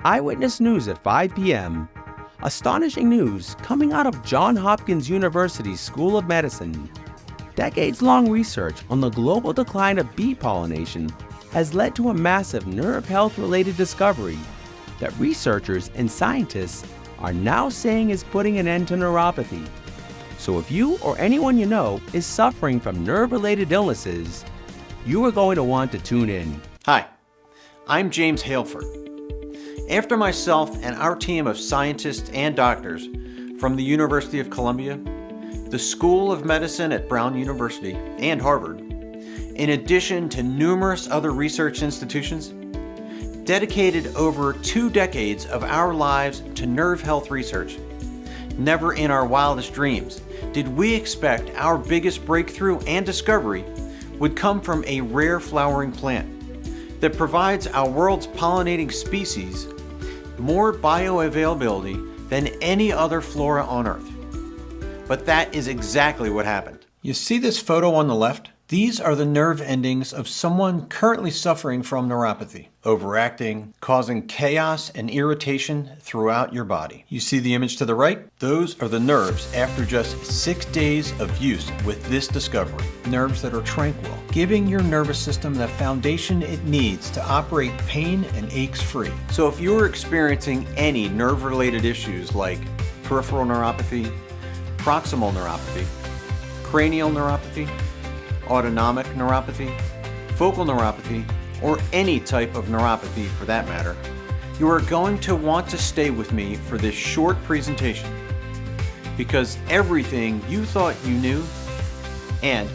Eyewitness News at 5 p.m. Astonishing news coming out of Johns Hopkins University's School of Medicine. Decades-long research on the global decline of bee pollination has led to a massive nerve health-related discovery that researchers and scientists are now saying is putting an end to neuropathy. So if you or anyone you know is suffering from nerve-related illnesses, you are going to want to tune in. Hi, I'm James Haleford. After myself and our team of scientists and doctors from the University of Columbia, the School of Medicine at Brown University, and Harvard, in addition to numerous other research institutions, dedicated over 2 decades of our lives to nerve health research, never in our wildest dreams did we expect our biggest breakthrough and discovery would come from a rare flowering plant that provides our world's pollinating species more bioavailability than any other flora on Earth. But that is exactly what happened. You see this photo on the left? These are the nerve endings of someone currently suffering from neuropathy, overacting, causing chaos and irritation throughout your body. You see the image to the right? Those are the nerves after just 6 days of use with this discovery. Nerves that are tranquil, giving your nervous system the foundation it needs to operate pain and aches free. So if you're experiencing any nerve-related issues like peripheral neuropathy, proximal neuropathy, cranial neuropathy, autonomic neuropathy, focal neuropathy, or any type of neuropathy for that matter, you are going to want to stay with me for this short presentation because everything you thought you knew and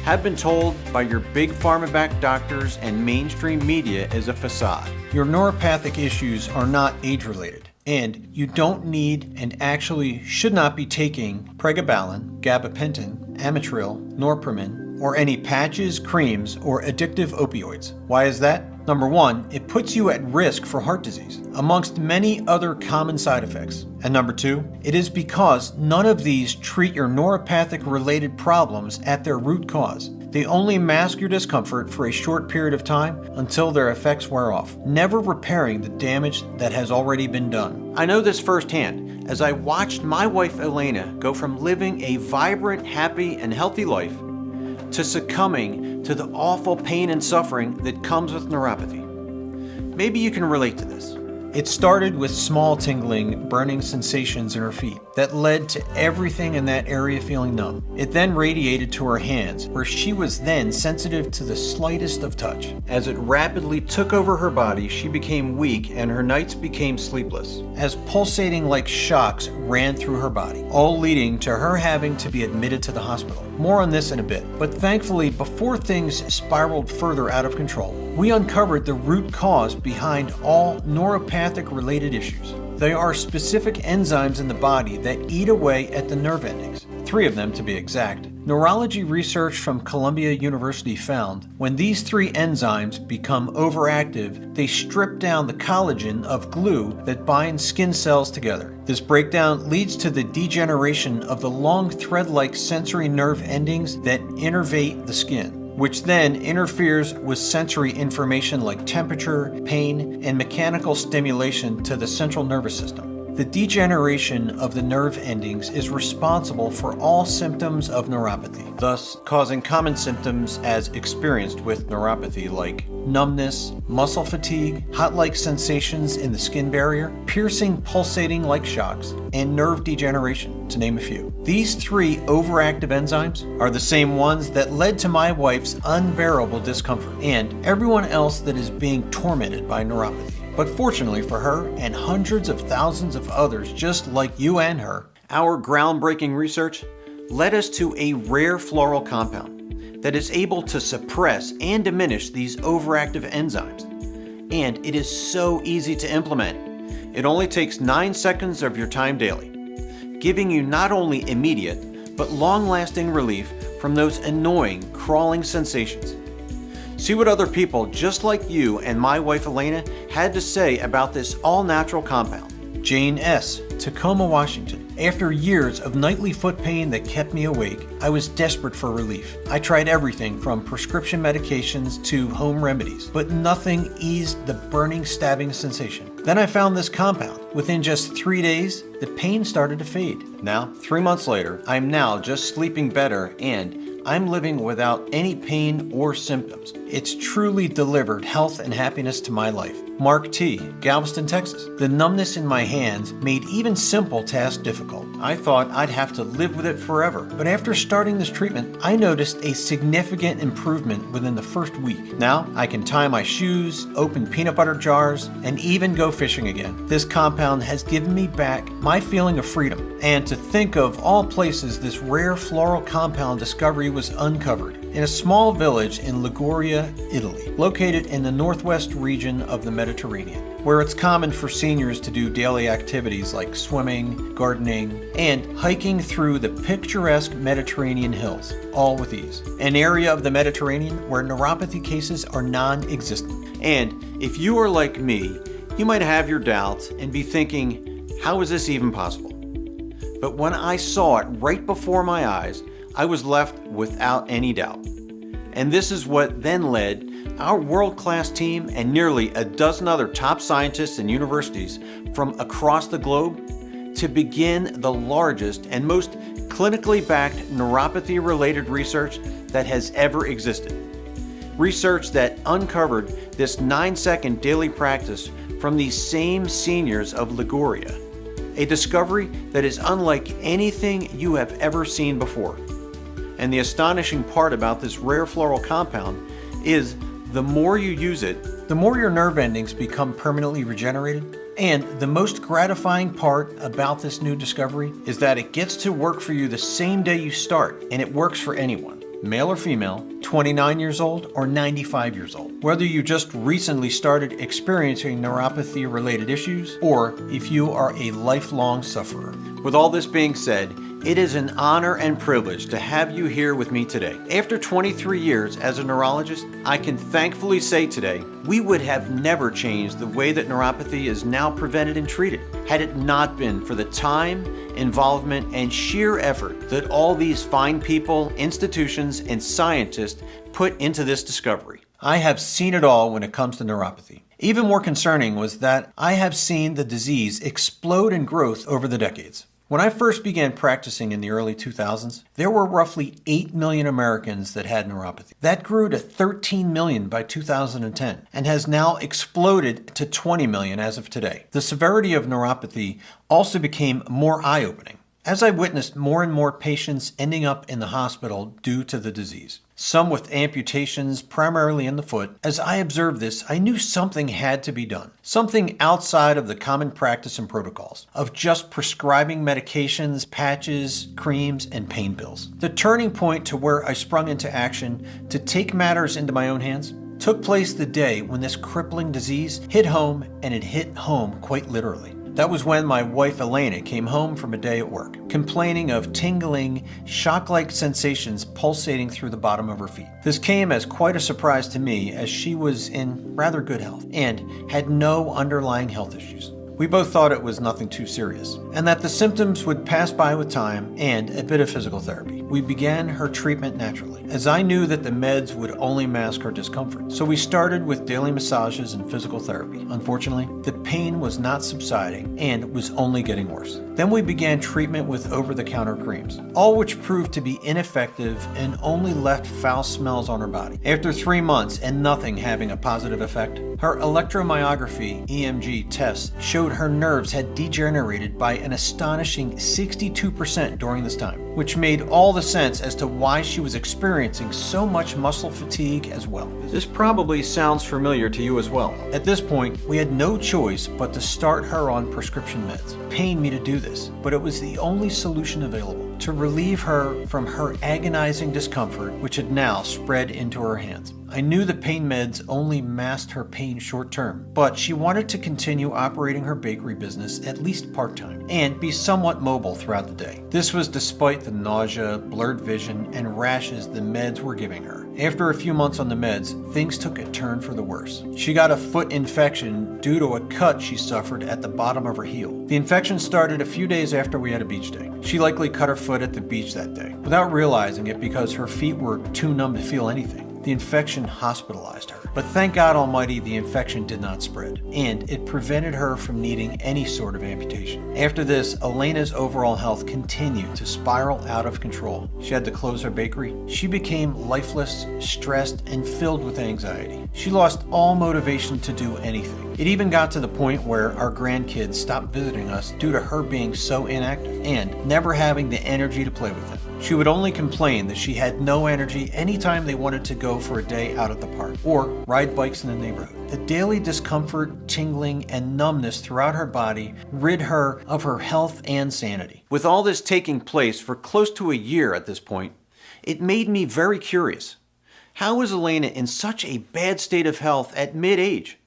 have been told by your big pharma-backed doctors and mainstream media is a facade. Your neuropathic issues are not age-related, and you don't need and actually should not be taking pregabalin, gabapentin, amitril, norepinephrine, or any patches, creams, or addictive opioids. Why is that? Number one, it puts you at risk for heart disease, amongst many other common side effects. And number two, it is because none of these treat your neuropathic-related problems at their root cause. They only mask your discomfort for a short period of time until their effects wear off, never repairing the damage that has already been done. I know this firsthand as I watched my wife Elena go from living a vibrant, happy, and healthy life to succumbing to the awful pain and suffering that comes with neuropathy. Maybe you can relate to this. It started with small tingling, burning sensations in her feet that led to everything in that area feeling numb. It then radiated to her hands, where she was then sensitive to the slightest of touch. As it rapidly took over her body, she became weak and her nights became sleepless, as pulsating like shocks ran through her body, all leading to her having to be admitted to the hospital. More on this in a bit, but thankfully, before things spiraled further out of control, we uncovered the root cause behind all neuropathic-related issues. There are specific enzymes in the body that eat away at the nerve endings, 3 of them to be exact. Neurology research from Columbia University found when these 3 enzymes become overactive, they strip down the collagen of glue that binds skin cells together. This breakdown leads to the degeneration of the long thread-like sensory nerve endings that innervate the skin, which then interferes with sensory information like temperature, pain, and mechanical stimulation to the central nervous system. The degeneration of the nerve endings is responsible for all symptoms of neuropathy, thus causing common symptoms as experienced with neuropathy like numbness, muscle fatigue, hot-like sensations in the skin barrier, piercing, pulsating like shocks, and nerve degeneration, to name a few. These 3 overactive enzymes are the same ones that led to my wife's unbearable discomfort and everyone else that is being tormented by neuropathy. But fortunately for her and hundreds of thousands of others just like you and her, our groundbreaking research led us to a rare floral compound that is able to suppress and diminish these overactive enzymes. And it is so easy to implement. It only takes 9 seconds of your time daily, giving you not only immediate but long-lasting relief from those annoying crawling sensations. See what other people just like you and my wife Elena had to say about this all-natural compound. Jane S., Tacoma, Washington. After years of nightly foot pain that kept me awake, I was desperate for relief. I tried everything from prescription medications to home remedies, but nothing eased the burning, stabbing sensation. Then I found this compound. Within just 3 days, the pain started to fade. Now, 3 months later, I'm now just sleeping better and I'm living without any pain or symptoms. It's truly delivered health and happiness to my life. Mark T., Galveston, Texas. The numbness in my hands made even simple tasks difficult. I thought I'd have to live with it forever, but after starting this treatment, I noticed a significant improvement within the first week. Now, I can tie my shoes, open peanut butter jars, and even go fishing again. This compound has given me back my feeling of freedom. And to think of all places this rare floral compound discovery was uncovered in a small village in Liguria, Italy, located in the northwest region of the Mediterranean, where it's common for seniors to do daily activities like swimming, gardening, and hiking through the picturesque Mediterranean hills, all with ease. An area of the Mediterranean where neuropathy cases are non-existent. And if you are like me, you might have your doubts and be thinking, how is this even possible? But when I saw it right before my eyes, I was left without any doubt. And this is what then led our world-class team and nearly a dozen other top scientists and universities from across the globe to begin the largest and most clinically backed neuropathy-related research that has ever existed. Research that uncovered this 9-second daily practice from these same seniors of Liguria. A discovery that is unlike anything you have ever seen before. And the astonishing part about this rare floral compound is the more you use it, the more your nerve endings become permanently regenerated. And the most gratifying part about this new discovery is that it gets to work for you the same day you start, and it works for anyone, male or female, 29 years old or 95 years old. Whether you just recently started experiencing neuropathy-related issues, or if you are a lifelong sufferer. With all this being said, it is an honor and privilege to have you here with me today. After 23 years as a neurologist, I can thankfully say today, we would have never changed the way that neuropathy is now prevented and treated, had it not been for the time, involvement, and sheer effort that all these fine people, institutions, and scientists put into this discovery. I have seen it all when it comes to neuropathy. Even more concerning was that I have seen the disease explode in growth over the decades. When I first began practicing in the early 2000s, there were roughly 8 million Americans that had neuropathy. That grew to 13 million by 2010 and has now exploded to 20 million as of today. The severity of neuropathy also became more eye-opening as I witnessed more and more patients ending up in the hospital due to the disease. Some with amputations primarily in the foot. As I observed this, I knew something had to be done. Something outside of the common practice and protocols of just prescribing medications, patches, creams, and pain pills. The turning point to where I sprung into action to take matters into my own hands took place the day when this crippling disease hit home, and it hit home quite literally. That was when my wife Elena came home from a day at work, complaining of tingling, shock-like sensations pulsating through the bottom of her feet. This came as quite a surprise to me, as she was in rather good health and had no underlying health issues. We both thought it was nothing too serious, and that the symptoms would pass by with time and a bit of physical therapy. We began her treatment naturally, as I knew that the meds would only mask her discomfort. So we started with daily massages and physical therapy. Unfortunately, the pain was not subsiding and was only getting worse. Then we began treatment with over-the-counter creams, all which proved to be ineffective and only left foul smells on her body. After 3 months and nothing having a positive effect, her electromyography EMG tests showed her nerves had degenerated by an astonishing 62% during this time, which made all the sense as to why she was experiencing so much muscle fatigue as well. This probably sounds familiar to you as well. At this point, we had no choice but to start her on prescription meds. It pained me to do this, but it was the only solution available to relieve her from her agonizing discomfort, which had now spread into her hands. I knew the pain meds only masked her pain short term, but she wanted to continue operating her bakery business at least part-time and be somewhat mobile throughout the day. This was despite the nausea, blurred vision, and rashes the meds were giving her. After a few months on the meds, things took a turn for the worse. She got a foot infection due to a cut she suffered at the bottom of her heel. The infection started a few days after we had a beach day. She likely cut her foot at the beach that day, without realizing it because her feet were too numb to feel anything. The infection hospitalized her. But thank God Almighty, the infection did not spread, and it prevented her from needing any sort of amputation. After this, Elena's overall health continued to spiral out of control. She had to close her bakery. She became lifeless, stressed, and filled with anxiety. She lost all motivation to do anything. It even got to the point where our grandkids stopped visiting us due to her being so inactive and never having the energy to play with them. She would only complain that she had no energy anytime they wanted to go for a day out at the park or ride bikes in the neighborhood. The daily discomfort, tingling, and numbness throughout her body rid her of her health and sanity. With all this taking place for close to a year at this point, it made me very curious. How was Elena in such a bad state of health at mid-age,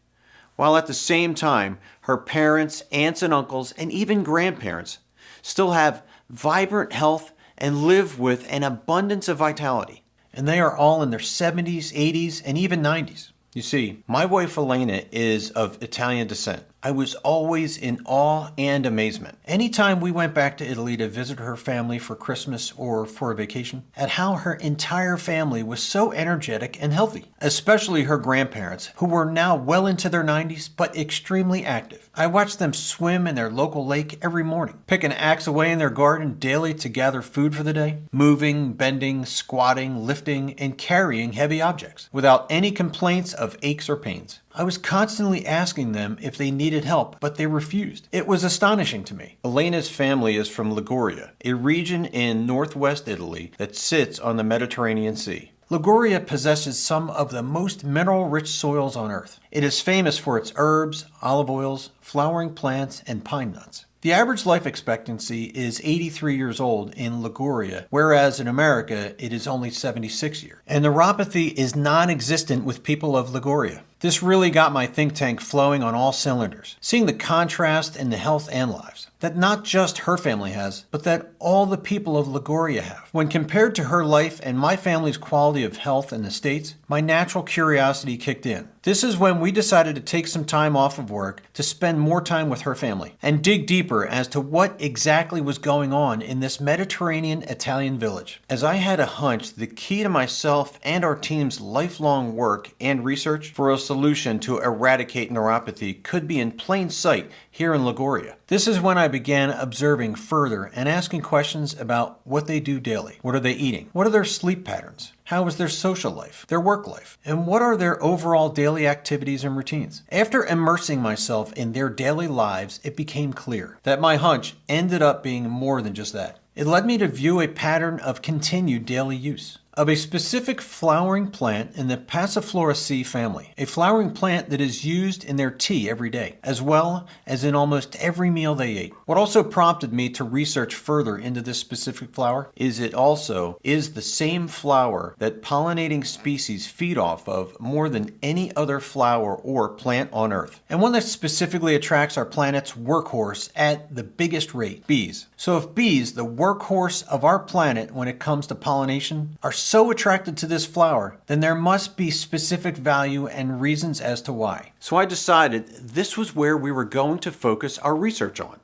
while at the same time her parents, aunts and uncles, and even grandparents still have vibrant health and live with an abundance of vitality? And they are all in their 70s, 80s, and even 90s. You see, my wife Elena is of Italian descent. I was always in awe and amazement. Anytime we went back to Italy to visit her family for Christmas or for a vacation, at how her entire family was so energetic and healthy, especially her grandparents, who were now well into their 90s but extremely active. I watched them swim in their local lake every morning, pick an axe away in their garden daily to gather food for the day, moving, bending, squatting, lifting, and carrying heavy objects without any complaints of aches or pains. I was constantly asking them if they needed help, but they refused. It was astonishing to me. Elena's family is from Liguria, a region in northwest Italy that sits on the Mediterranean Sea. Liguria possesses some of the most mineral-rich soils on earth. It is famous for its herbs, olive oils, flowering plants, and pine nuts. The average life expectancy is 83 years old in Liguria, whereas in America it is only 76 years. And neuropathy is non-existent with people of Liguria. This really got my think tank flowing on all cylinders, seeing the contrast in the health and lives that not just her family has, but that all the people of Liguria have. When compared to her life and my family's quality of health in the States, my natural curiosity kicked in. This is when we decided to take some time off of work to spend more time with her family and dig deeper as to what exactly was going on in this Mediterranean Italian village. As I had a hunch, the key to myself and our team's lifelong work and research for a solution to eradicate neuropathy could be in plain sight here in Liguria. This is when I began observing further and asking questions about what they do daily. What are they eating? What are their sleep patterns? How is their social life, their work life? And what are their overall daily activities and routines? After immersing myself in their daily lives, it became clear that my hunch ended up being more than just that. It led me to view a pattern of continued daily use of a specific flowering plant in the Passifloraceae family, a flowering plant that is used in their tea every day, as well as in almost every meal they ate. What also prompted me to research further into this specific flower is it also is the same flower that pollinating species feed off of more than any other flower or plant on Earth, and one that specifically attracts our planet's workhorse at the biggest rate, bees. So if bees, the workhorse of our planet when it comes to pollination, are so attracted to this flower, then there must be specific value and reasons as to why. So I decided this was where we were going to focus our research on,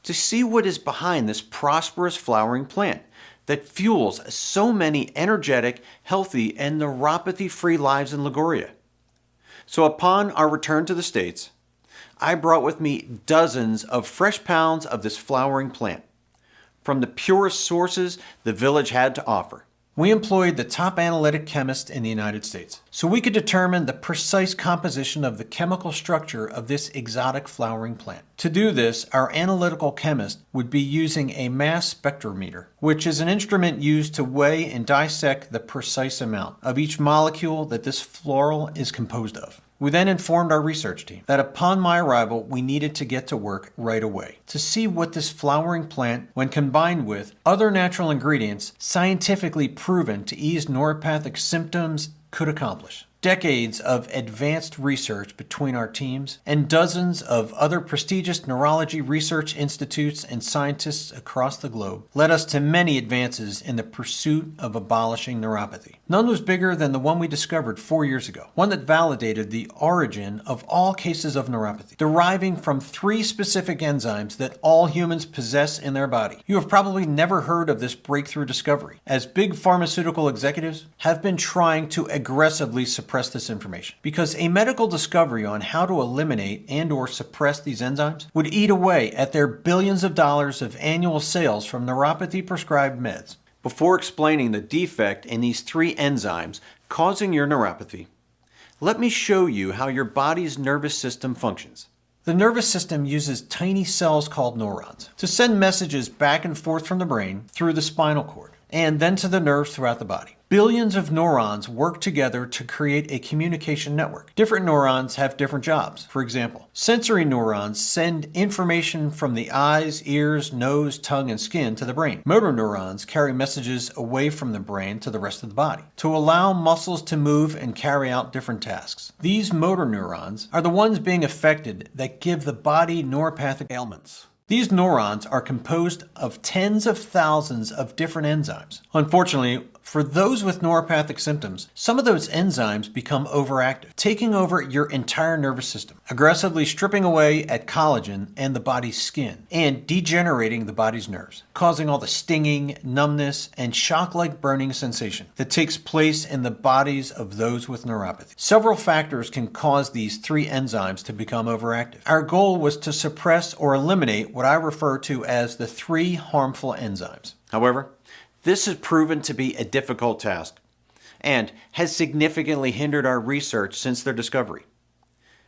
to see what is behind this prosperous flowering plant that fuels so many energetic, healthy, and neuropathy-free lives in Liguria. So upon our return to the States, I brought with me dozens of fresh pounds of this flowering plant from the purest sources the village had to offer. We employed the top analytic chemist in the United States, so we could determine the precise composition of the chemical structure of this exotic flowering plant. To do this, our analytical chemist would be using a mass spectrometer, which is an instrument used to weigh and dissect the precise amount of each molecule that this floral is composed of. We then informed our research team that upon my arrival, we needed to get to work right away to see what this flowering plant, when combined with other natural ingredients scientifically proven to ease neuropathic symptoms, could accomplish. decades of advanced research between our teams and dozens of other prestigious neurology research institutes and scientists across the globe led us to many advances in the pursuit of abolishing neuropathy. None was bigger than the one we discovered 4 years ago, one that validated the origin of all cases of neuropathy, deriving from 3 specific enzymes that all humans possess in their body. You have probably never heard of this breakthrough discovery, as big pharmaceutical executives have been trying to aggressively suppress this information, because a medical discovery on how to eliminate and/or suppress these enzymes would eat away at their billions of dollars of annual sales from neuropathy-prescribed meds. Before explaining the defect in these 3 enzymes causing your neuropathy, let me show you how your body's nervous system functions. The nervous system uses tiny cells called neurons to send messages back and forth from the brain through the spinal cord and then to the nerves throughout the body. Billions of neurons work together to create a communication network. Different neurons have different jobs. For example, sensory neurons send information from the eyes, ears, nose, tongue, and skin to the brain. Motor neurons carry messages away from the brain to the rest of the body to allow muscles to move and carry out different tasks. These motor neurons are the ones being affected that give the body neuropathic ailments. These neurons are composed of tens of thousands of different enzymes. Unfortunately, for those with neuropathic symptoms, some of those enzymes become overactive, taking over your entire nervous system, aggressively stripping away at collagen and the body's skin, and degenerating the body's nerves, causing all the stinging, numbness, and shock-like burning sensation that takes place in the bodies of those with neuropathy. Several factors can cause these 3 enzymes to become overactive. Our goal was to suppress or eliminate what I refer to as the 3 harmful enzymes. However, this has proven to be a difficult task and has significantly hindered our research since their discovery.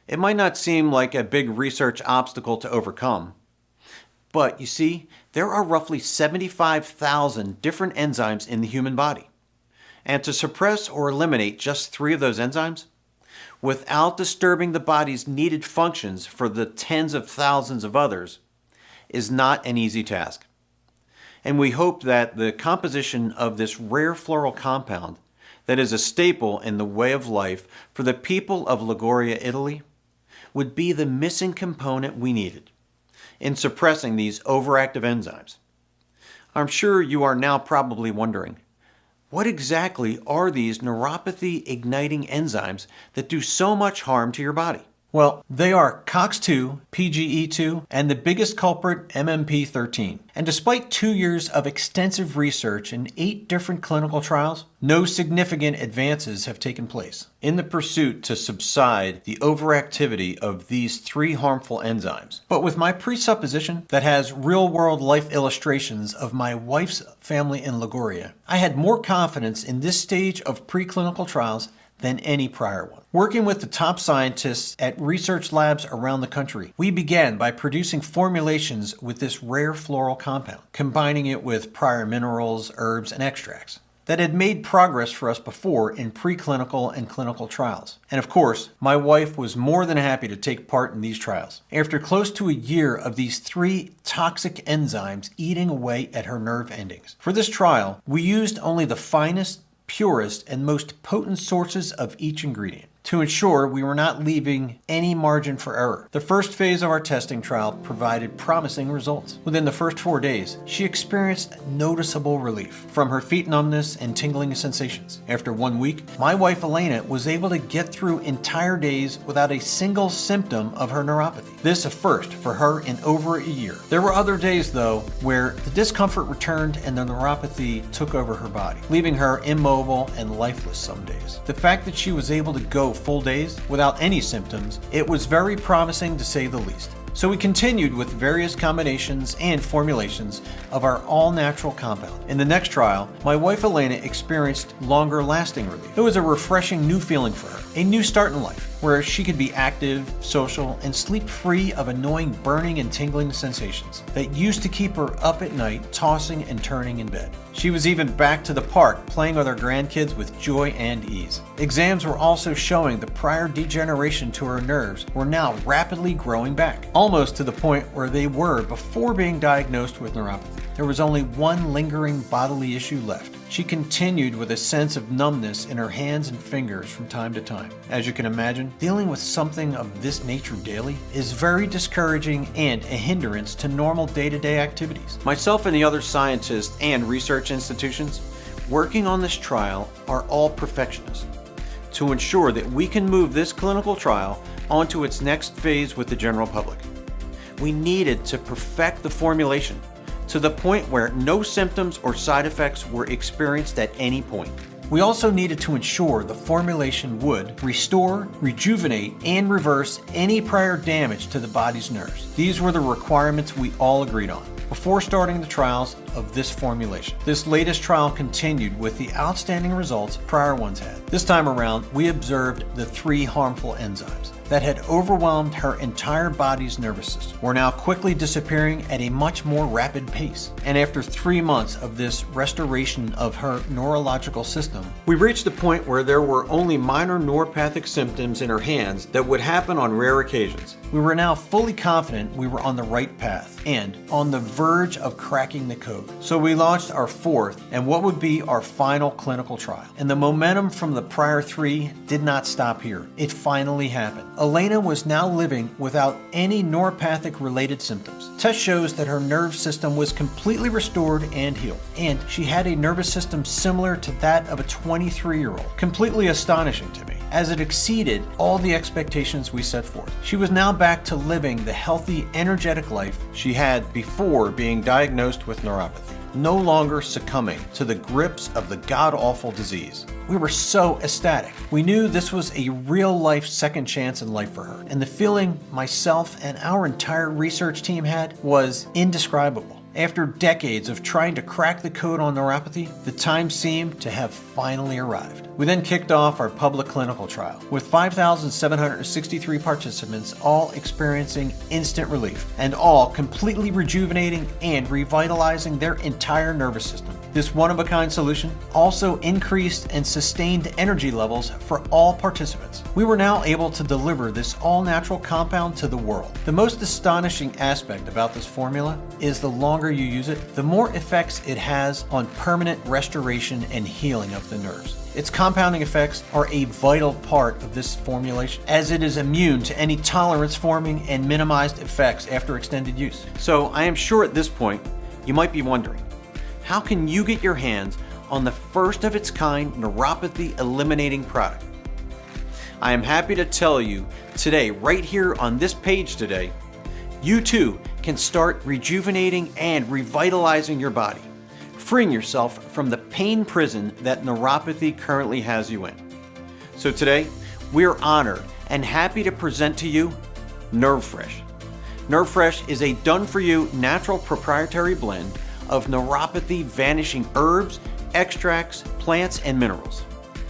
It might not seem like a big research obstacle to overcome, but you see, there are roughly 75,000 different enzymes in the human body. And to suppress or eliminate just 3 of those enzymes, without disturbing the body's needed functions for the tens of thousands of others, is not an easy task. And we hope that the composition of this rare floral compound that is a staple in the way of life for the people of Liguria, Italy, would be the missing component we needed in suppressing these overactive enzymes. I'm sure you are now probably wondering, what exactly are these neuropathy-igniting enzymes that do so much harm to your body? Well, they are COX-2, PGE2, and the biggest culprit, MMP13. And despite 2 years of extensive research and 8 different clinical trials, no significant advances have taken place in the pursuit to subside the overactivity of these 3 harmful enzymes. But with my presupposition that has real-world life illustrations of my wife's family in Liguria, I had more confidence in this stage of preclinical trials than any prior one. Working with the top scientists at research labs around the country, we began by producing formulations with this rare floral compound, combining it with prior minerals, herbs, and extracts that had made progress for us before in preclinical and clinical trials. And of course, my wife was more than happy to take part in these trials. After close to a year of these 3 toxic enzymes eating away at her nerve endings. For this trial, we used only the finest, purest, and most potent sources of each ingredient to ensure we were not leaving any margin for error. The first phase of our testing trial provided promising results. Within the first 4 days, she experienced noticeable relief from her feet numbness and tingling sensations. After 1 week, my wife Elena was able to get through entire days without a single symptom of her neuropathy. This a first for her in over a year. There were other days, though, where the discomfort returned and the neuropathy took over her body, leaving her immobile and lifeless some days. The fact that she was able to go full days without any symptoms, it was very promising to say the least. So we continued with various combinations and formulations of our all-natural compound. In the next trial, my wife Elena experienced longer-lasting relief. It was a refreshing new feeling for her, a new start in life, where she could be active, social, and sleep free of annoying burning and tingling sensations that used to keep her up at night, tossing and turning in bed. She was even back to the park, playing with her grandkids with joy and ease. Exams were also showing the prior degeneration to her nerves were now rapidly growing back, almost to the point where they were before being diagnosed with neuropathy. there was only one lingering bodily issue left. She continued with a sense of numbness in her hands and fingers from time to time. As you can imagine, dealing with something of this nature daily is very discouraging and a hindrance to normal day-to-day activities. Myself and the other scientists and research institutions working on this trial are all perfectionists to ensure that we can move this clinical trial onto its next phase with the general public. We needed to perfect the formulation to the point where no symptoms or side effects were experienced at any point. We also needed to ensure the formulation would restore, rejuvenate, and reverse any prior damage to the body's nerves. These were the requirements we all agreed on before starting the trials of this formulation. This latest trial continued with the outstanding results prior ones had. This time around, we observed the 3 harmful enzymes that had overwhelmed her entire body's nervous system were now quickly disappearing at a much more rapid pace. And after 3 months of this restoration of her neurological system, we reached a point where there were only minor neuropathic symptoms in her hands that would happen on rare occasions. We were now fully confident we were on the right path and on the verge of cracking the code. So we launched our 4th and what would be our final clinical trial. And the momentum from the prior 3 did not stop here. It finally happened. Elena was now living without any neuropathic related symptoms. Test shows that her nerve system was completely restored and healed, and she had a nervous system similar to that of a 23-year-old. Completely astonishing to me, as it exceeded all the expectations we set forth. She was now back to living the healthy, energetic life she had before being diagnosed with neuropathy, no longer succumbing to the grips of the god-awful disease. We were so ecstatic. We knew this was a real-life second chance in life for her, and the feeling myself and our entire research team had was indescribable. After decades of trying to crack the code on neuropathy, the time seemed to have finally arrived. We then kicked off our public clinical trial, with 5,763 participants all experiencing instant relief, and all completely rejuvenating and revitalizing their entire nervous system. This one-of-a-kind solution also increased and sustained energy levels for all participants. We were now able to deliver this all-natural compound to the world. The most astonishing aspect about this formula is the longer you use it, the more effects it has on permanent restoration and healing of the nerves. Its compounding effects are a vital part of this formulation, as it is immune to any tolerance-forming and minimized effects after extended use. So I am sure at this point, you might be wondering, how can you get your hands on the first of its kind neuropathy eliminating product? I am happy to tell you today, right here on this page today, you too can start rejuvenating and revitalizing your body, freeing yourself from the pain prison that neuropathy currently has you in. So today, we are honored and happy to present to you NerveFresh. NerveFresh is a done-for-you natural proprietary blend of neuropathy vanishing herbs, extracts, plants, and minerals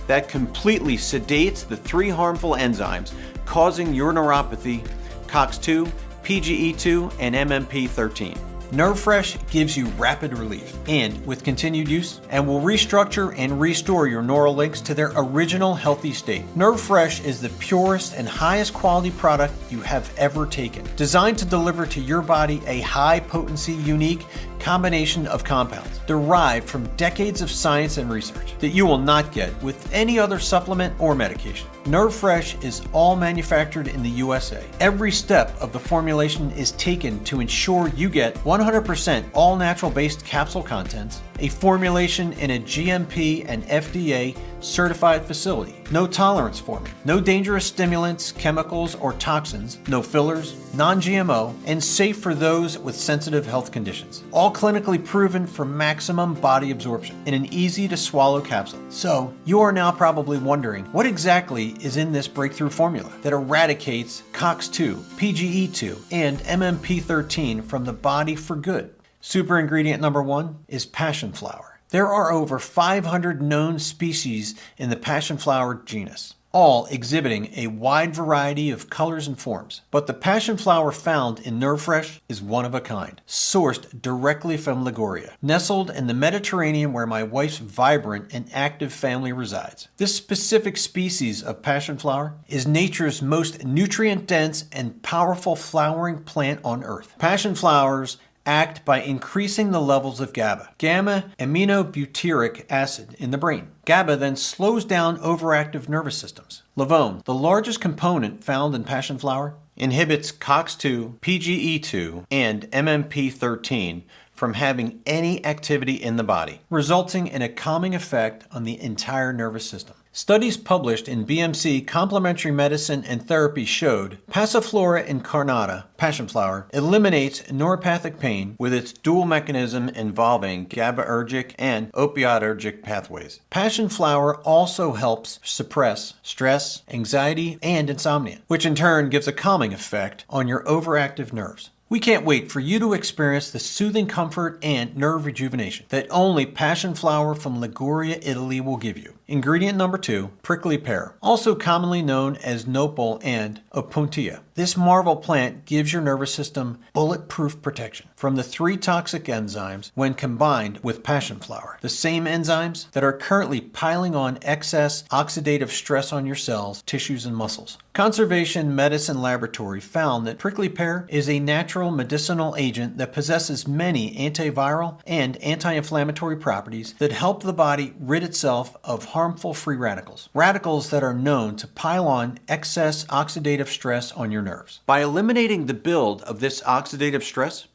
that completely sedates the 3 harmful enzymes causing your neuropathy, COX-2, PGE2, and MMP13. NerveFresh gives you rapid relief and, with continued use, will restructure and restore your neural links to their original healthy state. NerveFresh is the purest and highest quality product you have ever taken, designed to deliver to your body a high-potency, unique combination of compounds derived from decades of science and research that you will not get with any other supplement or medication. NerveFresh is all manufactured in the USA. Every step of the formulation is taken to ensure you get 100% all-natural based capsule contents, a formulation in a GMP and FDA certified facility, no tolerance forming, no dangerous stimulants, chemicals, or toxins, no fillers, non-GMO, and safe for those with sensitive health conditions. All clinically proven for maximum body absorption in an easy-to-swallow capsule. So, you are now probably wondering, what exactly is in this breakthrough formula that eradicates COX-2, PGE2, and MMP13 from the body for good? Super ingredient number 1 is passion flower. There are over 500 known species in the passion flower genus, all exhibiting a wide variety of colors and forms. But the passion flower found in NerveFresh is one of a kind, sourced directly from Liguria, nestled in the Mediterranean where my wife's vibrant and active family resides. This specific species of passion flower is nature's most nutrient-dense and powerful flowering plant on Earth. Passion flowers act by increasing the levels of GABA, gamma-aminobutyric acid, in the brain. GABA then slows down overactive nervous systems. Lavone, the largest component found in passion flower, inhibits COX-2, PGE2, and MMP13 from having any activity in the body, resulting in a calming effect on the entire nervous system. Studies published in BMC Complementary Medicine and Therapy showed Passiflora incarnata, passion flower, eliminates neuropathic pain with its dual mechanism involving GABAergic and opioidergic pathways. Passion flower also helps suppress stress, anxiety, and insomnia, which in turn gives a calming effect on your overactive nerves. We can't wait for you to experience the soothing comfort and nerve rejuvenation that only passion flower from Liguria, Italy will give you. Ingredient number 2, prickly pear, also commonly known as nopal and opuntia. This marvel plant gives your nervous system bulletproof protection from the 3 toxic enzymes when combined with passion flower, the same enzymes that are currently piling on excess oxidative stress on your cells, tissues, and muscles. Conservation Medicine Laboratory found that prickly pear is a natural medicinal agent that possesses many antiviral and anti-inflammatory properties that help the body rid itself of harmful free radicals, radicals that are known to pile on excess oxidative stress on your nerves. By eliminating the build of this oxidative stress,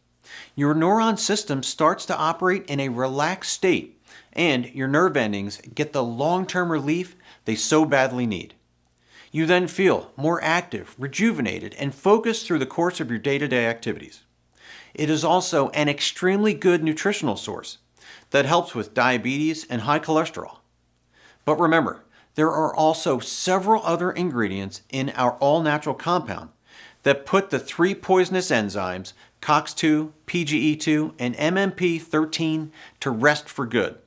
your neuron system starts to operate in a relaxed state, and your nerve endings get the long-term relief they so badly need. You then feel more active, rejuvenated, and focused through the course of your day-to-day activities. It is also an extremely good nutritional source that helps with diabetes and high cholesterol. But remember, there are also several other ingredients in our all-natural compound that put the 3 poisonous enzymes, COX-2, PGE2, and MMP13, to rest for good.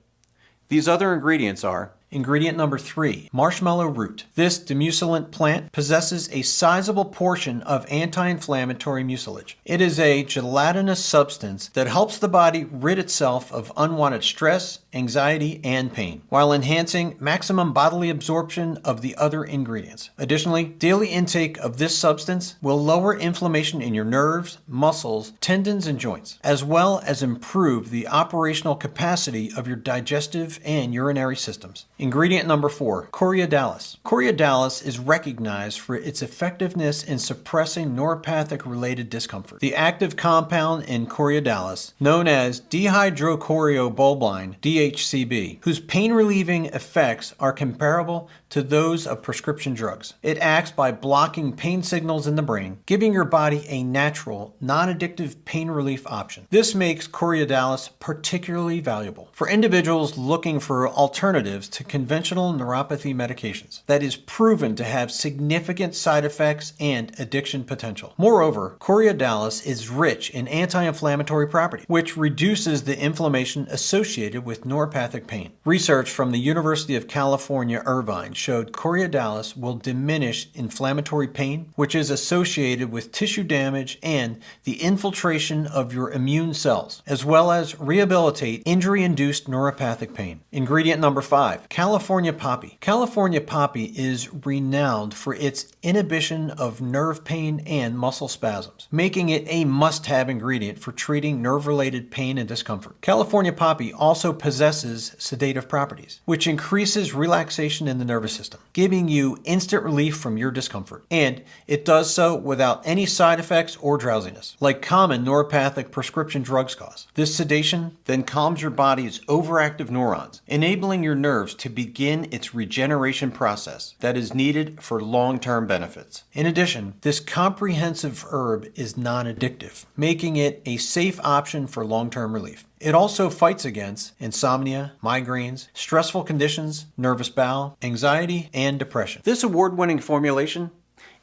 These other ingredients are ingredient number 3, marshmallow root. This demucillant plant possesses a sizable portion of anti-inflammatory mucilage. It is a gelatinous substance that helps the body rid itself of unwanted stress, anxiety, and pain, while enhancing maximum bodily absorption of the other ingredients. Additionally, daily intake of this substance will lower inflammation in your nerves, muscles, tendons, and joints, as well as improve the operational capacity of your digestive and urinary systems. Ingredient number 4, Coreodalis. Coreodalis is recognized for its effectiveness in suppressing neuropathic-related discomfort. The active compound in Coreodalis, known as dihydrocortiobulbine, DHCB, whose pain-relieving effects are comparable to those of prescription drugs. It acts by blocking pain signals in the brain, giving your body a natural, non-addictive pain relief option. This makes Coreodalis particularly valuable for individuals looking for alternatives to conventional neuropathy medications that is proven to have significant side effects and addiction potential. Moreover, Coreodalis is rich in anti-inflammatory properties, which reduces the inflammation associated with neuropathic pain. Research from the University of California, Irvine showed Coreodalis will diminish inflammatory pain, which is associated with tissue damage and the infiltration of your immune cells, as well as rehabilitate injury-induced neuropathic pain. Ingredient number 5, California poppy. California poppy is renowned for its inhibition of nerve pain and muscle spasms, making it a must-have ingredient for treating nerve-related pain and discomfort. California poppy also possesses sedative properties, which increases relaxation in the nervous system, giving you instant relief from your discomfort. And it does so without any side effects or drowsiness, like common neuropathic prescription drugs cause. This sedation then calms your body's overactive neurons, enabling your nerves to begin its regeneration process that is needed for long-term benefits. In addition, this comprehensive herb is non-addictive, making it a safe option for long-term relief. It also fights against insomnia, migraines, stressful conditions, nervous bowel, anxiety, and depression. This award-winning formulation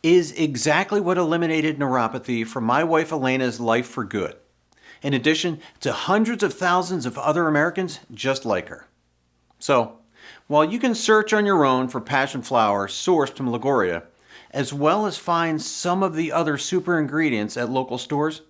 is exactly what eliminated neuropathy from my wife Elena's life for good, in addition to hundreds of thousands of other Americans just like her. So, while you can search on your own for passion flower sourced from Liguria, as well as find some of the other super ingredients at local stores,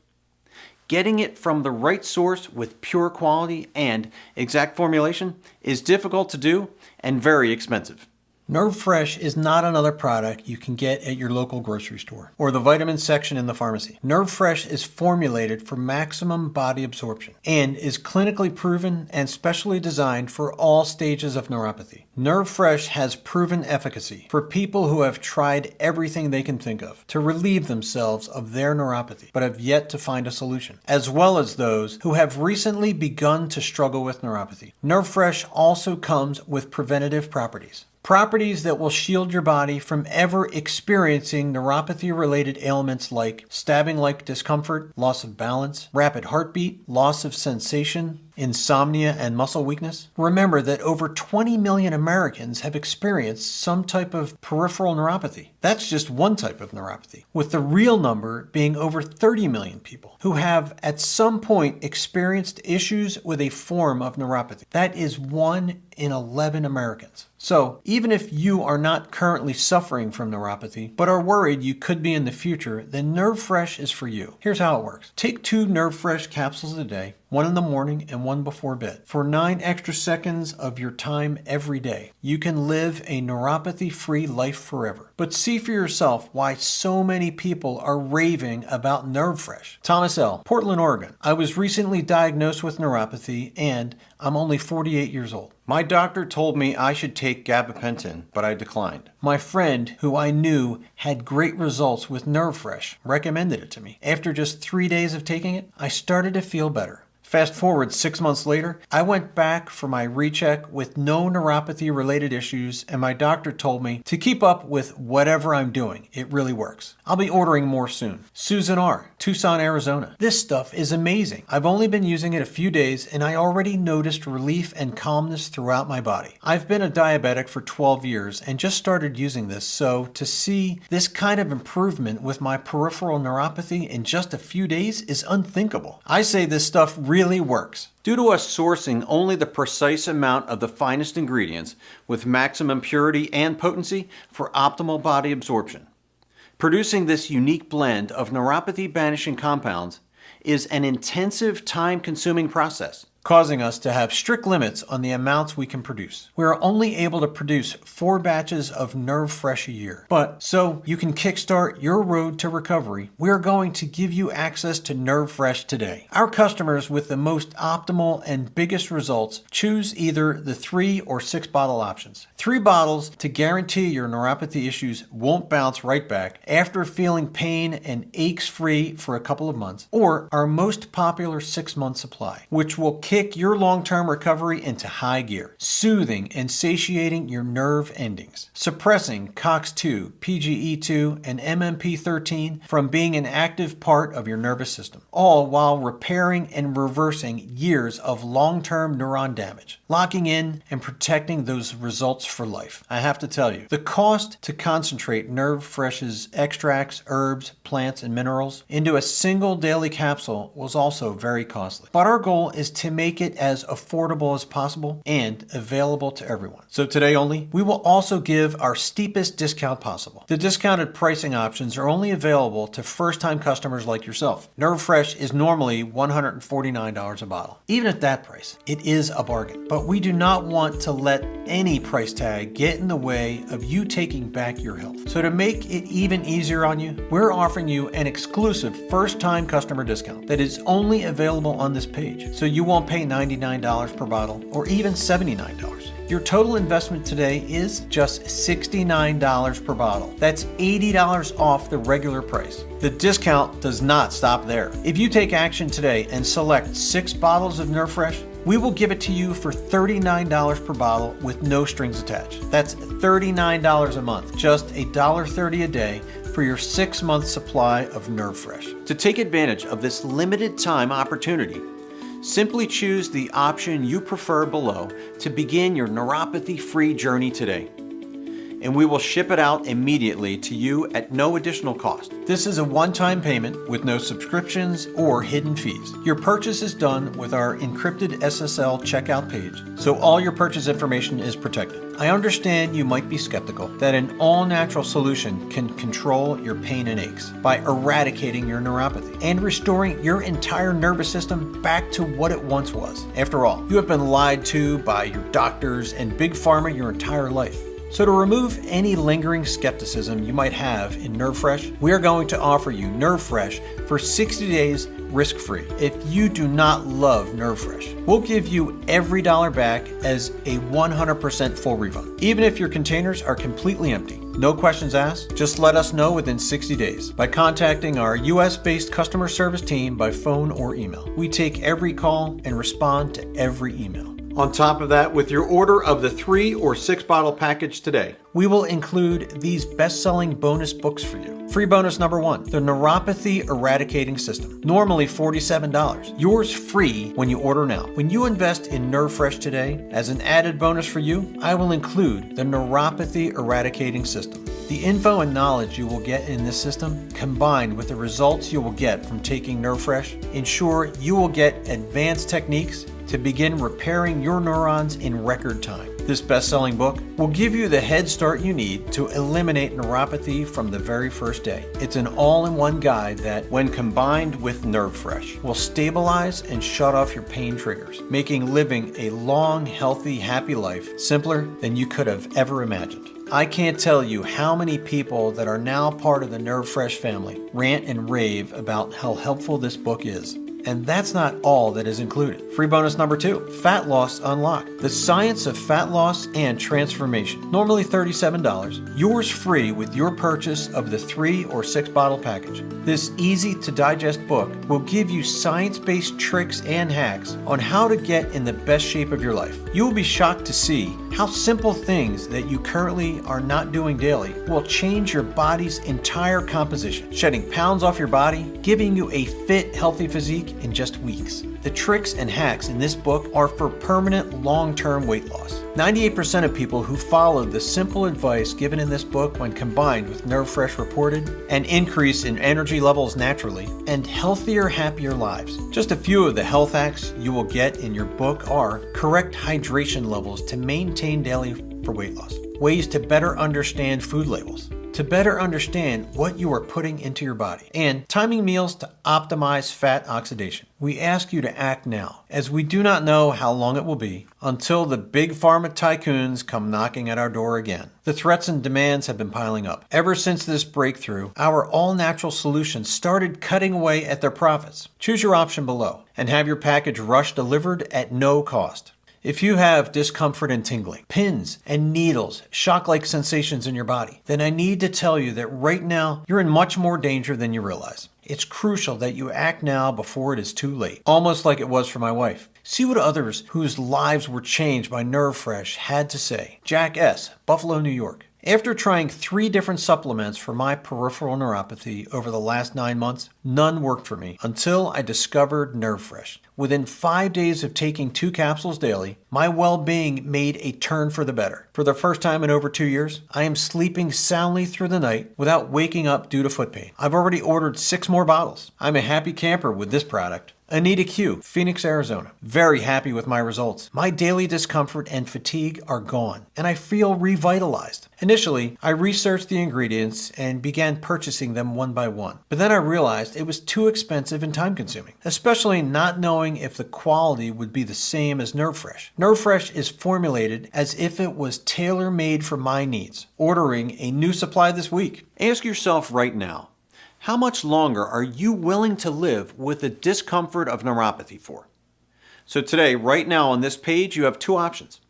getting it from the right source with pure quality and exact formulation is difficult to do and very expensive. Nerve Fresh is not another product you can get at your local grocery store or the vitamin section in the pharmacy. Nerve Fresh is formulated for maximum body absorption and is clinically proven and specially designed for all stages of neuropathy. Nerve Fresh has proven efficacy for people who have tried everything they can think of to relieve themselves of their neuropathy but have yet to find a solution, as well as those who have recently begun to struggle with neuropathy. Nerve Fresh also comes with preventative properties. Properties that will shield your body from ever experiencing neuropathy-related ailments like stabbing-like discomfort, loss of balance, rapid heartbeat, loss of sensation, insomnia, and muscle weakness. Remember that over 20 million Americans have experienced some type of peripheral neuropathy. That's just one type of neuropathy, with the real number being over 30 million people who have at some point experienced issues with a form of neuropathy. That is 1 in 11 Americans. So, even if you are not currently suffering from neuropathy, but are worried you could be in the future, then Nerve Fresh is for you. Here's how it works. Take 2 Nerve Fresh capsules a day, 1 in the morning and 1 before bed, for 9 extra seconds of your time every day. You can live a neuropathy-free life forever. But see for yourself why so many people are raving about Nerve Fresh. Thomas L., Portland, Oregon. I was recently diagnosed with neuropathy and I'm only 48 years old. My doctor told me I should take gabapentin, but I declined. My friend, who I knew had great results with Nerve Fresh, recommended it to me. After just 3 days of taking it, I started to feel better. Fast forward 6 months later, I went back for my recheck with no neuropathy-related issues, and my doctor told me to keep up with whatever I'm doing. It really works. I'll be ordering more soon. Susan R., Tucson, Arizona. This stuff is amazing. I've only been using it a few days, and I already noticed relief and calmness throughout my body. I've been a diabetic for 12 years and just started using this, so to see this kind of improvement with my peripheral neuropathy in just a few days is unthinkable. I say this stuff really works. Due to us sourcing only the precise amount of the finest ingredients with maximum purity and potency for optimal body absorption. Producing this unique blend of neuropathy-banishing compounds is an intensive, time-consuming process, causing us to have strict limits on the amounts we can produce. We are only able to produce 4 batches of Nerve Fresh a year. But so you can kickstart your road to recovery, we are going to give you access to Nerve Fresh today. Our customers with the most optimal and biggest results choose either the 3 or 6 bottle options. 3 bottles to guarantee your neuropathy issues won't bounce right back after feeling pain and aches free for a couple of months, or our most popular 6-month supply, which will kick your long-term recovery into high gear, soothing and satiating your nerve endings, suppressing COX-2, PGE2, and MMP13 from being an active part of your nervous system, all while repairing and reversing years of long-term neuron damage, locking in and protecting those results for life. I have to tell you, the cost to concentrate Nerve Fresh's extracts, herbs, plants, and minerals into a single daily capsule was also very costly. But our goal is to make it as affordable as possible and available to everyone. So today only, we will also give our steepest discount possible. The discounted pricing options are only available to first-time customers like yourself. Nerve Fresh is normally $149 a bottle. Even at that price, it is a bargain. But we do not want to let any price tag get in the way of you taking back your health. So to make it even easier on you, we're offering you an exclusive first-time customer discount that is only available on this page. So you won't pay $99 per bottle or even $79. Your total investment today is just $69 per bottle. That's $80 off the regular price. The discount does not stop there. If you take action today and select 6 bottles of Nerve Fresh, we will give it to you for $39 per bottle with no strings attached. That's $39 a month, just $1.30 a day for your 6-month supply of Nerve Fresh. To take advantage of this limited time opportunity, simply choose the option you prefer below to begin your neuropathy-free journey today, and we will ship it out immediately to you at no additional cost. This is a one-time payment with no subscriptions or hidden fees. Your purchase is done with our encrypted SSL checkout page, so all your purchase information is protected. I understand you might be skeptical that an all-natural solution can control your pain and aches by eradicating your neuropathy and restoring your entire nervous system back to what it once was. After all, you have been lied to by your doctors and Big Pharma your entire life. So to remove any lingering skepticism you might have in NerveFresh, we are going to offer you NerveFresh for 60 days risk-free. If you do not love NerveFresh, we'll give you every dollar back as a 100% full refund, even if your containers are completely empty. No questions asked. Just let us know within 60 days by contacting our US-based customer service team by phone or email. We take every call and respond to every email. On top of that, with your order of the 3 or 6 bottle package today, we will include these best-selling bonus books for you. Free bonus number 1, the Neuropathy Eradicating System. Normally $47. Yours free when you order now. When you invest in NerveFresh today, as an added bonus for you, I will include the Neuropathy Eradicating System. The info and knowledge you will get in this system, combined with the results you will get from taking NerveFresh, ensure you will get advanced techniques to begin repairing your neurons in record time. This best-selling book will give you the head start you need to eliminate neuropathy from the very first day. It's an all-in-one guide that, when combined with NerveFresh, will stabilize and shut off your pain triggers, making living a long, healthy, happy life simpler than you could have ever imagined. I can't tell you how many people that are now part of the NerveFresh family rant and rave about how helpful this book is. And that's not all that is included. Free bonus number 2, Fat Loss Unlocked. The Science of Fat Loss and Transformation. Normally $37. Yours free with your purchase of the 3 or 6 bottle package. This easy to digest book will give you science-based tricks and hacks on how to get in the best shape of your life. You will be shocked to see how simple things that you currently are not doing daily will change your body's entire composition, shedding pounds off your body, giving you a fit, healthy physique in just weeks. The tricks and hacks in this book are for permanent, long-term weight loss. 98% of people who followed the simple advice given in this book, when combined with NerveFresh, reported an increase in energy levels naturally and healthier, happier lives. Just a few of the health hacks you will get in your book are correct hydration levels to maintain daily for weight loss, ways to better understand food labels, to better understand what you are putting into your body, and timing meals to optimize fat oxidation. We ask you to act now, as we do not know how long it will be until the big pharma tycoons come knocking at our door again. The threats and demands have been piling up. Ever since this breakthrough, our all-natural solutions started cutting away at their profits. Choose your option below and have your package rush delivered at no cost. If you have discomfort and tingling, pins and needles, shock-like sensations in your body, then I need to tell you that right now you're in much more danger than you realize. It's crucial that you act now before it is too late, almost like it was for my wife. See what others whose lives were changed by NerveFresh had to say. Jack S., Buffalo, New York. After trying 3 different supplements for my peripheral neuropathy over the last 9 months, none worked for me until I discovered NerveFresh. Within 5 days of taking 2 capsules daily, my well-being made a turn for the better. For the first time in over 2 years, I am sleeping soundly through the night without waking up due to foot pain. I've already ordered 6 more bottles. I'm a happy camper with this product. Anita Q, Phoenix, Arizona. Very happy with my results. My daily discomfort and fatigue are gone, and I feel revitalized. Initially, I researched the ingredients and began purchasing them one by one. But then I realized it was too expensive and time-consuming, especially not knowing if the quality would be the same as NerveFresh. NerveFresh is formulated as if it was tailor-made for my needs. Ordering a new supply this week. Ask yourself right now, how much longer are you willing to live with the discomfort of neuropathy for? So today, right now on this page, you have 2 options.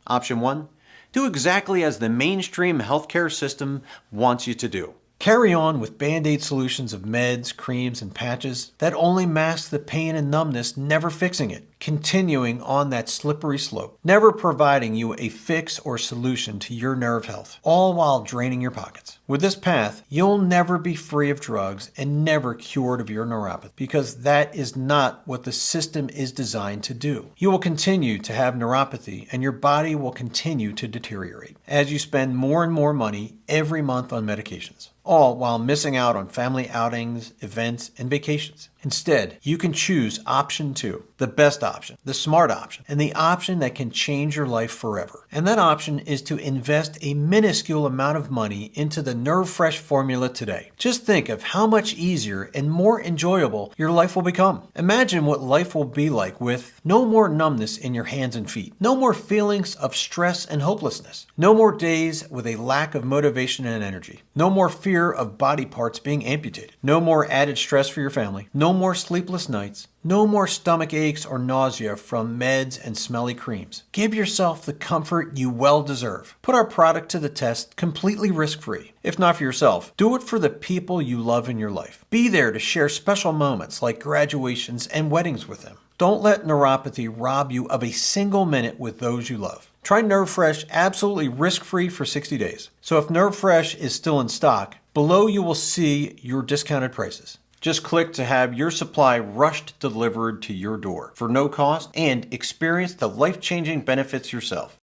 Option 1, do exactly as the mainstream healthcare system wants you to do. Carry on with Band-Aid solutions of meds, creams, and patches that only mask the pain and numbness, never fixing it, continuing on that slippery slope, never providing you a fix or solution to your nerve health, all while draining your pockets. With this path, you'll never be free of drugs and never cured of your neuropathy, because that is not what the system is designed to do. You will continue to have neuropathy and your body will continue to deteriorate as you spend more and more money every month on medications, all while missing out on family outings, events, and vacations. Instead, you can choose option 2, the best option, the smart option, and the option that can change your life forever. And that option is to invest a minuscule amount of money into the NerveFresh formula today. Just think of how much easier and more enjoyable your life will become. Imagine what life will be like with no more numbness in your hands and feet, no more feelings of stress and hopelessness, no more days with a lack of motivation and energy, no more fear of body parts being amputated, no more added stress for your family, no more sleepless nights, no more stomach aches or nausea from meds and smelly creams. Give yourself the comfort you well deserve. Put our product to the test completely risk-free. If not for yourself, do it for the people you love in your life. Be there to share special moments like graduations and weddings with them. Don't let neuropathy rob you of a single minute with those you love. Try NerveFresh absolutely risk-free for 60 days. So if NerveFresh is still in stock, below you will see your discounted prices. Just click to have your supply rushed delivered to your door for no cost and experience the life-changing benefits yourself.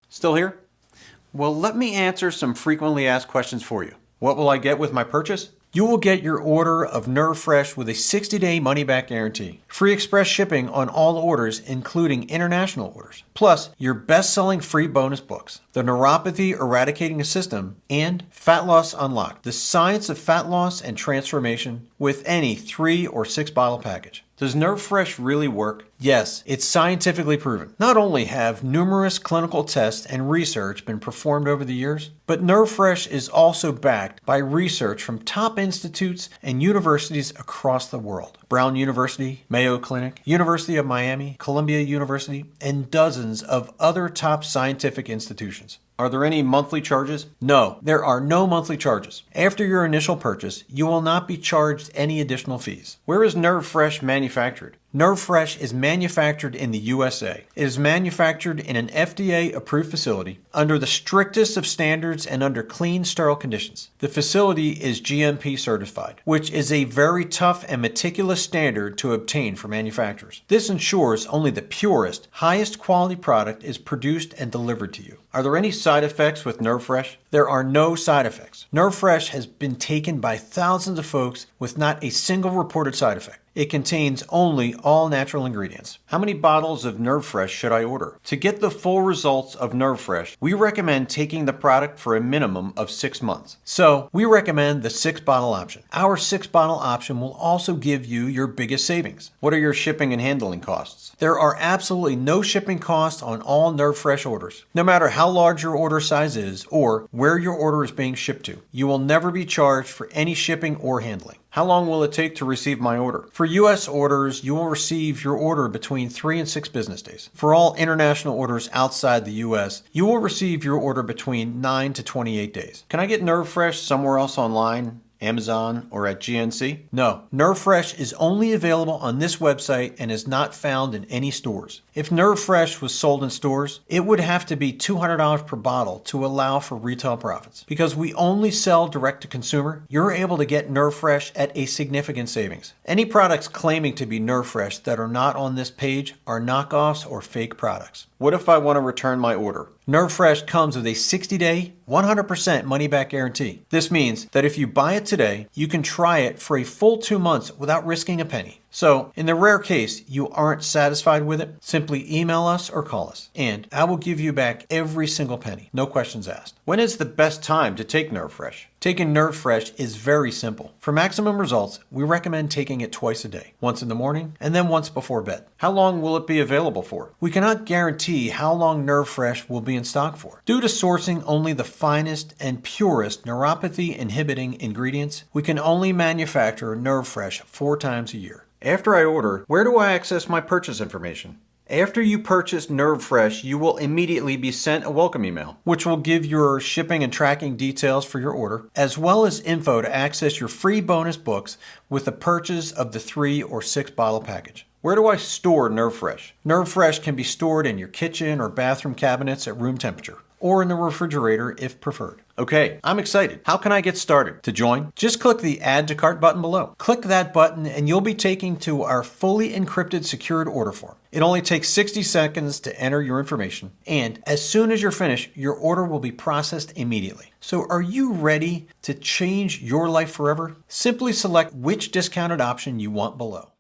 Still here? Well, let me answer some frequently asked questions for you. What will I get with my purchase? You will get your order of NerveFresh with a 60-day money-back guarantee, free express shipping on all orders, including international orders, plus your best-selling free bonus books, The Neuropathy Eradicating System, and Fat Loss Unlocked, The Science of Fat Loss and Transformation, with any 3 or 6 bottle package. Does NerveFresh really work? Yes, it's scientifically proven. Not only have numerous clinical tests and research been performed over the years, but NerveFresh is also backed by research from top institutes and universities across the world. Brown University, Mayo Clinic, University of Miami, Columbia University, and dozens of other top scientific institutions. Are there any monthly charges? No, there are no monthly charges. After your initial purchase, you will not be charged any additional fees. Where is NerveFresh manufactured? NerveFresh is manufactured in the USA. It is manufactured in an FDA-approved facility under the strictest of standards and under clean, sterile conditions. The facility is GMP certified, which is a very tough and meticulous standard to obtain for manufacturers. This ensures only the purest, highest quality product is produced and delivered to you. Are there any side effects with NerveFresh? There are no side effects. NerveFresh has been taken by thousands of folks with not a single reported side effect. It contains only all natural ingredients. How many bottles of NerveFresh should I order? To get the full results of NerveFresh, we recommend taking the product for a minimum of 6 months. So, we recommend the 6-bottle option. Our 6-bottle option will also give you your biggest savings. What are your shipping and handling costs? There are absolutely no shipping costs on all NerveFresh orders. No matter how large your order size is or where your order is being shipped to, you will never be charged for any shipping or handling. How long will it take to receive my order? For U.S. orders, you will receive your order between 3 and 6 business days. For all international orders outside the U.S., you will receive your order between 9 to 28 days. Can I get NerveFresh somewhere else online? Amazon, or at GNC? No, NerveFresh is only available on this website and is not found in any stores. If NerveFresh was sold in stores, it would have to be $200 per bottle to allow for retail profits. Because we only sell direct to consumer, you're able to get NerveFresh at a significant savings. Any products claiming to be NerveFresh that are not on this page are knockoffs or fake products. What if I want to return my order? NerveFresh comes with a 60-day, 100% money-back guarantee. This means that if you buy it today, you can try it for a full 2 months without risking a penny. So, in the rare case you aren't satisfied with it, simply email us or call us, and I will give you back every single penny, no questions asked. When is the best time to take NerveFresh? Taking NerveFresh is very simple. For maximum results, we recommend taking it twice a day, once in the morning and then once before bed. How long will it be available for? We cannot guarantee how long NerveFresh will be in stock for. Due to sourcing only the finest and purest neuropathy inhibiting ingredients, we can only manufacture NerveFresh 4 times a year. After I order, where do I access my purchase information? After you purchase NerveFresh, you will immediately be sent a welcome email, which will give your shipping and tracking details for your order, as well as info to access your free bonus books with the purchase of the 3 or 6 bottle package. Where do I store NerveFresh? NerveFresh can be stored in your kitchen or bathroom cabinets at room temperature, or in the refrigerator if preferred. Okay, I'm excited. How can I get started? To join, just click the Add to Cart button below. Click that button and you'll be taken to our fully encrypted secured order form. It only takes 60 seconds to enter your information, and as soon as you're finished, your order will be processed immediately. So are you ready to change your life forever? Simply select which discounted option you want below.